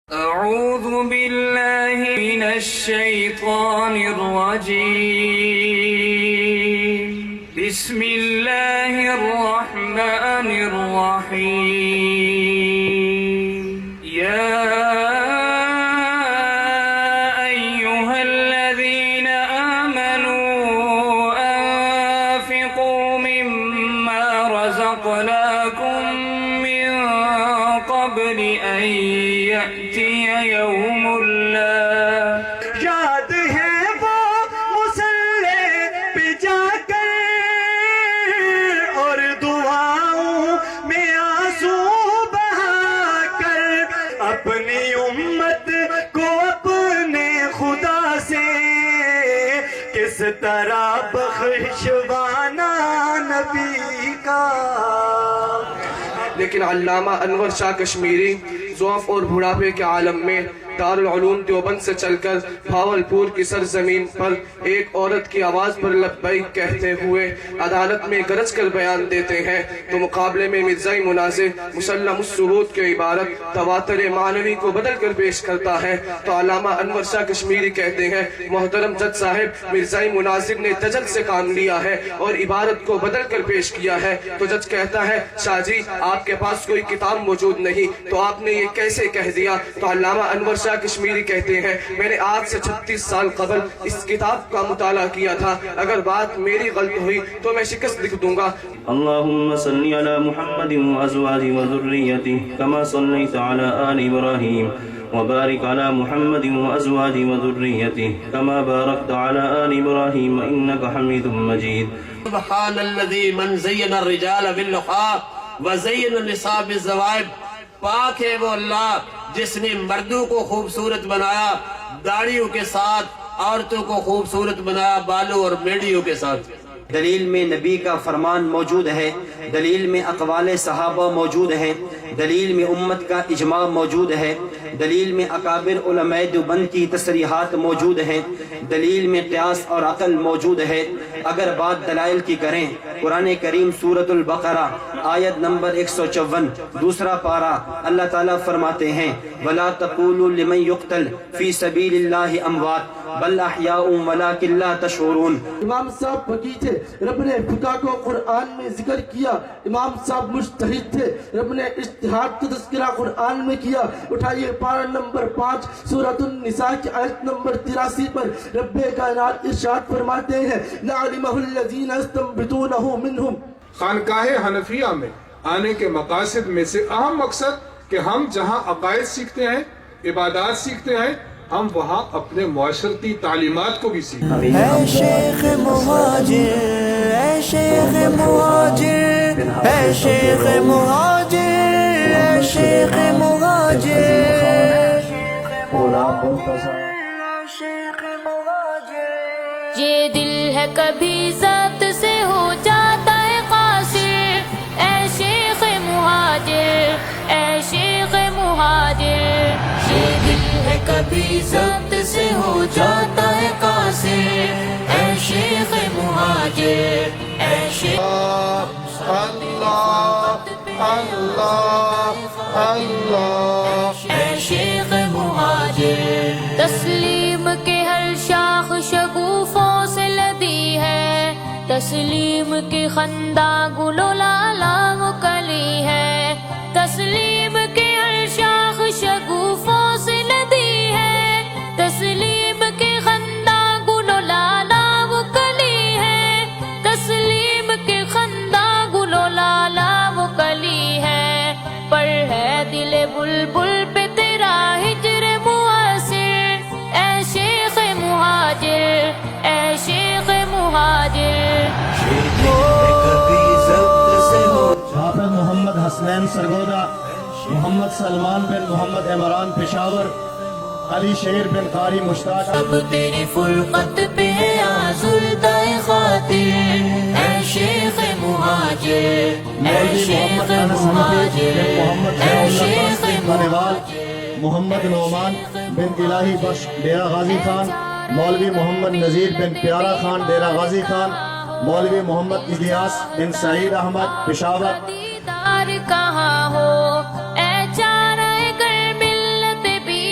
أعوذ بالله من الشيطان الرجيم بسم الله الرحمن الرحيم يا أيها الذين آمنوا أنفقوا مما رزقناكم من قبل أن يأتي يوم لا یاد ہے وہ مصلی پہ جا کر اور دعاؤں میں آنسو بہا کر اپنی امت کو اپنے خدا سے کس طرح بخشوانا نبی کا۔ لیکن علامہ انور شاہ کشمیری ضعف اور بڑھاپے کے عالم میں دارالعلوم دیوبند سے چل کر بھاولپور کی سرزمین پر ایک عورت کی آواز پر لبیک کہتے ہوئے عدالت میں گرج کر بیان دیتے ہیں تو مقابلے میں مرزائی مناظر مسلم الثبوت کے عبارت تواتر معنوی کو بدل کر پیش کرتا ہے تو علامہ انور شاہ کشمیری کہتے ہیں محترم جج صاحب مرزائی مناظر نے دجل سے کام لیا ہے اور عبارت کو بدل کر پیش کیا ہے تو جج کہتا ہے شاہ جی آپ کے پاس کوئی کتاب موجود نہیں تو آپ نے یہ کیسے کہہ دیا تو علامہ انور شاہ کشمیری کہتے ہیں میں نے آج سے 36 سال قبل اس کتاب کا مطالعہ کیا تھا اگر بات میری غلط ہوئی تو میں شکست لکھ دوں گا۔ اللهم صل على محمد وأزواجه وذريته كما صليت على آل إبراهيم وبارك على محمد وأزواجه وذريته كما باركت على آل إبراهيم إنك حميد مجيد۔ سبحان الذي من زين الرجال باللقاء وزين النساء بالزوائب، پاک ہے وہ اللہ جس نے مردوں کو خوبصورت بنایا داڑھیوں کے ساتھ، عورتوں کو خوبصورت بنایا بالوں اور میڑیوں کے ساتھ۔ دلیل میں نبی کا فرمان موجود ہے، دلیل میں اقوال صحابہ موجود ہیں، دلیل میں امت کا اجماع موجود ہے، دلیل میں اکابر علماء دیوبند کی تصریحات موجود ہیں، دلیل میں قیاس اور عقل موجود ہے۔ اگر بات دلائل کی کریں قرآن کریم سورۃ البقرہ آیت نمبر 154 دوسرا پارہ اللہ تعالیٰ فرماتے ہیں وَلَا تَقُولُوا لِمَنْ يُقْتَلْ فِي سَبِيلِ اللَّهِ أَمْوَاتٌ بَلْ أَحْيَاءٌ وَلَكِنْ لَا تَشْعُرُونَ۔ امام صاحب فقیہ تھے، رب نے فقہ کو قرآن میں ذکر کیا۔ امام صاحب مجتہد تھے، رب نے اجتہاد کا تذکرہ قرآن میں کیا۔ اٹھائیے پارہ نمبر 5 سورۃ النساء کی آیت نمبر 83 پر رب کائنات ارشاد فرماتے ہیں لَعَلِمَهُ الَّذِينَ يَسْتَنبِطُونَهُ مِنْهُمْ۔ خانقاہ حنفیہ میں آنے کے مقاصد میں سے اہم مقصد کہ ہم جہاں عقائد سیکھتے ہیں، عبادات سیکھتے ہیں، ہم وہاں اپنے معاشرتی تعلیمات کو بھی سیکھتے ہیں۔ اے شیخ مہاجر، اے شیخ مہاجر، اے شیخ مہاجر، اے شیخ مہاجر، یہ دل ہے کبھی ذات سے ہو جاتا ہے قاصر، اے شیخ مہاجر، اے شیخ مہاجر، یہ دل ہے کبھی ذات سے ہو جاتا ہے قاصر، اے شیخ مہاجر، اے شیخ اے شیخ مہاجر۔ تسلیم کے ہر شاخ شگوفوں سے لدی ہے، تسلیم کی خندہ گل و لالا وہ کلی ہے، تسلیم کے ہر شاخ شگوفوں سے لدی ہے، تسلیم کی خندہ گل و لالا وہ کلی ہے، تسلیم کی خندہ گل و لالا وہ کلی ہے، پر ہے دل بلبل پہ تیرا ہجر مؤثر، اے شیخ مہاجر، اے شیخ مہاجر۔ حافظ محمد حسنین سرگودا، محمد سلمان بن محمد عمران پشاور، علی شیر بن قاری مشتاق۔ اب تیری فرقت پہ آزردہ خاطر، اے شیخ مہاجر، اے شیخ مہاجر، اے شیخ مہاجر۔ محمد نعمان بن الہی بخش ڈیرہ غازی خان، مولوی محمد نذیر بن پیارا خان ڈیرہ غازی خان، مولوی محمد الیاس بن سعید احمد پشاور۔ دیدار کہاں ہو اے چارہ گر ملت بھی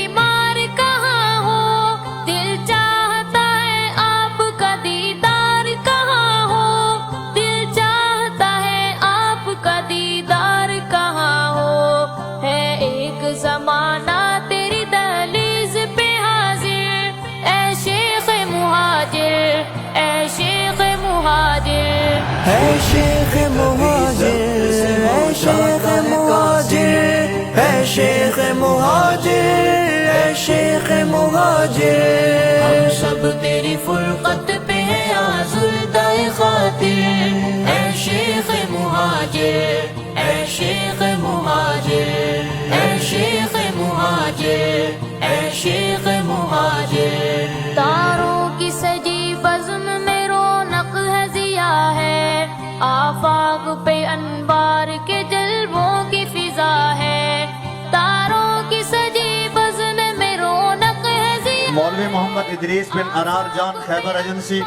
شیخ مہاجر اے شیخ مہاجر ہم سب تیری فرقت پہ ہیں آزردہ خاطر اے شیخ مہاجر اے شیخ مہاجر اے شیخ مہاجر اے شیخ مہاجر تاروں کی سجی بزم میں رونق ہے ضیا ہے آفاق پہ انوار کے جلووں کی فضا ہے تاروں کی سجی بزم میں رونق ہے ضیا مولوی محمد ادریس بن انار جان خیبر ایجنسی،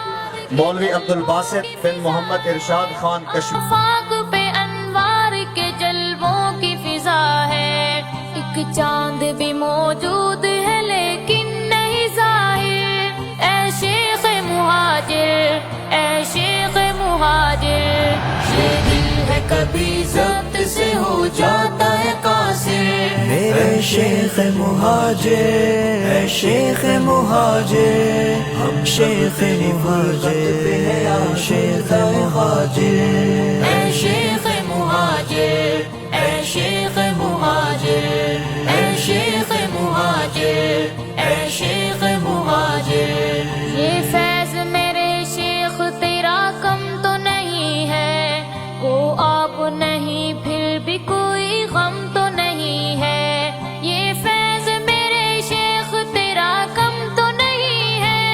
مولوی عبدالباسط بن محمد ارشاد خان کشمیر۔ آفاق پہ انوار کے جلووں کی فضا ہے ایک چاند بھی موجود ہے لیکن نہیں ظاہر اے شیخ مہاجر اے شیخ مہاجر یہ دل ہے کبھی ضبط سے ہو جاتا ہے قاصر میرے شیخ مہاجر اے شیخ مہاجر ہم شیخ مہاجر اے شیخ مہاجر اے شیخ مہاجر اے شیخ مہاجر اے شیخ مہاجر اے شیخ مہاجر یہ فیض میرے شیخ تیرا کم تو نہیں ہے وہ آپ نہیں پھر بھی کوئی غم تو نہیں ہے یہ فیض میرے شیخ تیرا کم تو نہیں ہے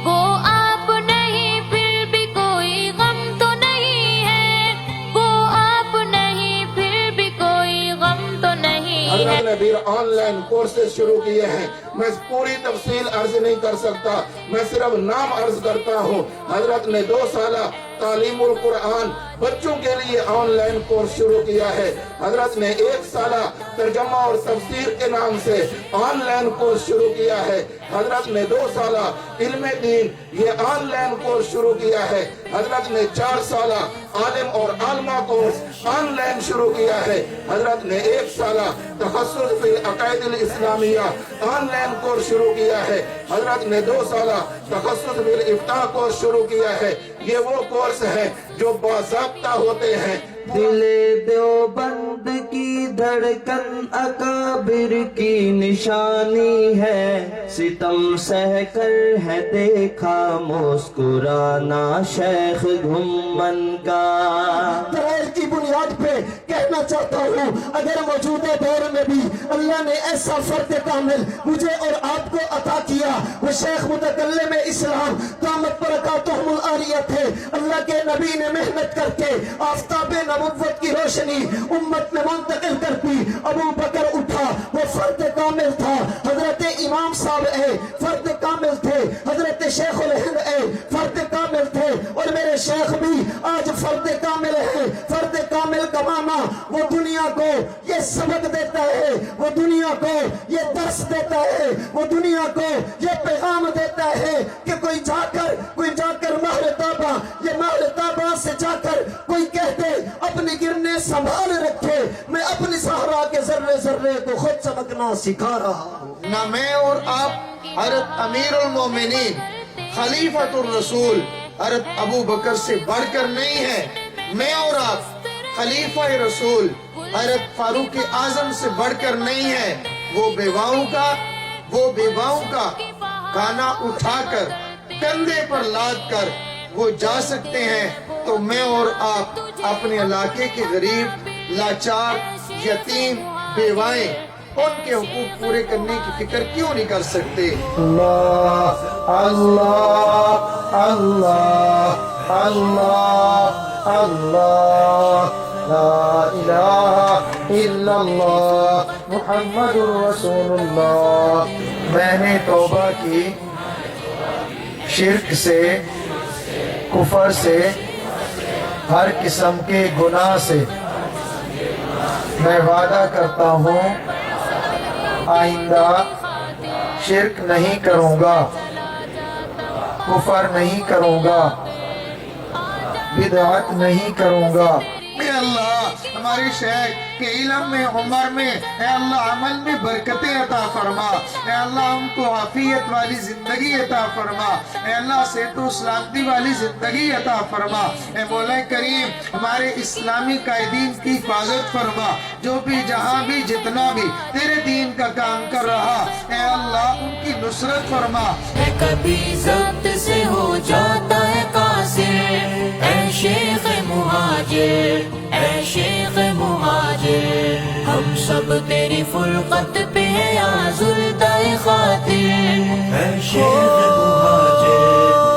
وہ آپ نہیں پھر بھی کوئی غم تو نہیں ہے وہ آپ نہیں پھر بھی کوئی غم تو نہیں ہے حضرت نے بھی آن لائن کورسز شروع کیے ہیں میں پوری تفصیل عرض نہیں کر سکتا میں صرف نام عرض کرتا ہوں حضرت نے 2 سالہ تعلیم القرآن بچوں کے لیے آن لائن کورس شروع کیا ہے حضرت نے 1 سالہ ترجمہ اور تفسیر کے نام سے آن لائن کورس شروع کیا ہے حضرت نے 2 سالہ علم دین یہ آن لائن کورس شروع کیا ہے حضرت نے 4 سالہ عالم اور عالمہ کورس آن لائن شروع کیا ہے حضرت نے 1 سالہ تخصص فی العقائد الاسلامیہ آن لائن کورس شروع کیا ہے حضرت نے 2 سالہ تخصص فی الافتاء کورس شروع کیا ہے یہ وہ کورس ہیں جو باضابطہ ہوتے ہیں دل دیوبند کی دھڑکن اکابر کی نشانی ہے ستم سہ کر ہے دیکھا مسکرانا شیخ گھمن کا دلائل کی بنیاد پہ کہنا چاہتا ہوں اگر موجودہ دور میں بھی اللہ نے ایسا فرد کامل مجھے اور آپ کو عطا کیا وہ شیخ متکلم اسلام قامت برکاتہم العالیہ تھے اللہ کے نبی نے محنت کر کے آفتاب نبوت کی روشنی امت میں منتقل کر دی ابو بکر اٹھا وہ فرد کامل تھا حضرت امام صاحب فرد کامل تھے حضرت شیخ الہند فرد کامل تھے اور میرے شیخ بھی آج فرد کامل ہے فرد کامل کا معنی وہ دنیا کو یہ سبق دیتا ہے وہ دنیا کو یہ درس دیتا ہے وہ دنیا کو یہ پیغام دیتا ہے کہ کوئی جا کر مہر تابہ یہ مہر تابہ سے جا کر کوئی کہتے اپنی گرنے سنبھال رکھے میں اپنی صحرا کے ذرے ذرے کو خود چمکنا سکھا رہا ہوں نہ میں اور آپ حضرت امیر المومنین خلیفۃ الرسول حضرت ابو بکر سے بڑھ کر نہیں ہے میں اور آپ خلیفہ رسول حضرت فاروق اعظم سے بڑھ کر نہیں ہے وہ بیواؤں کا کھانا اٹھا کر کندھے پر لاد کر وہ جا سکتے ہیں تو میں اور آپ اپنے علاقے کے غریب لاچار یتیم بیوائیں ان کے حقوق پورے کرنے کی فکر کیوں نہیں کر سکتے اللہ اللہ اللہ اللہ اللہ لا الہ الا اللہ محمد رسول اللہ میں نے توبہ کی شرک سے کفر سے ہر قسم کے گناہ سے میں وعدہ کرتا ہوں آئندہ شرک نہیں کروں گا کفر نہیں کروں گا بدعت نہیں کروں گا۔ اے اللہ ہمارے شیخ کے علم میں عمر میں اے اللہ عمل میں برکتیں عطا فرما، اے اللہ ان کو عافیت والی زندگی عطا فرما، اے اللہ صحت و سلامتی والی زندگی عطا فرما، اے مولا کریم ہمارے اسلامی قائدین کی حفاظت فرما، جو بھی جہاں بھی جتنا بھی تیرے دین کا کام کر رہا اے اللہ ان کی نصرت فرما۔ کبھی ضبط سے ہو جاتا ہے قاصر، اے شیخ مہاجر، اے شیخ مہاجر، ہم سب تیری فرقت پہ ہیں یا زلدہ خاطر، اے شیخ مہاجر۔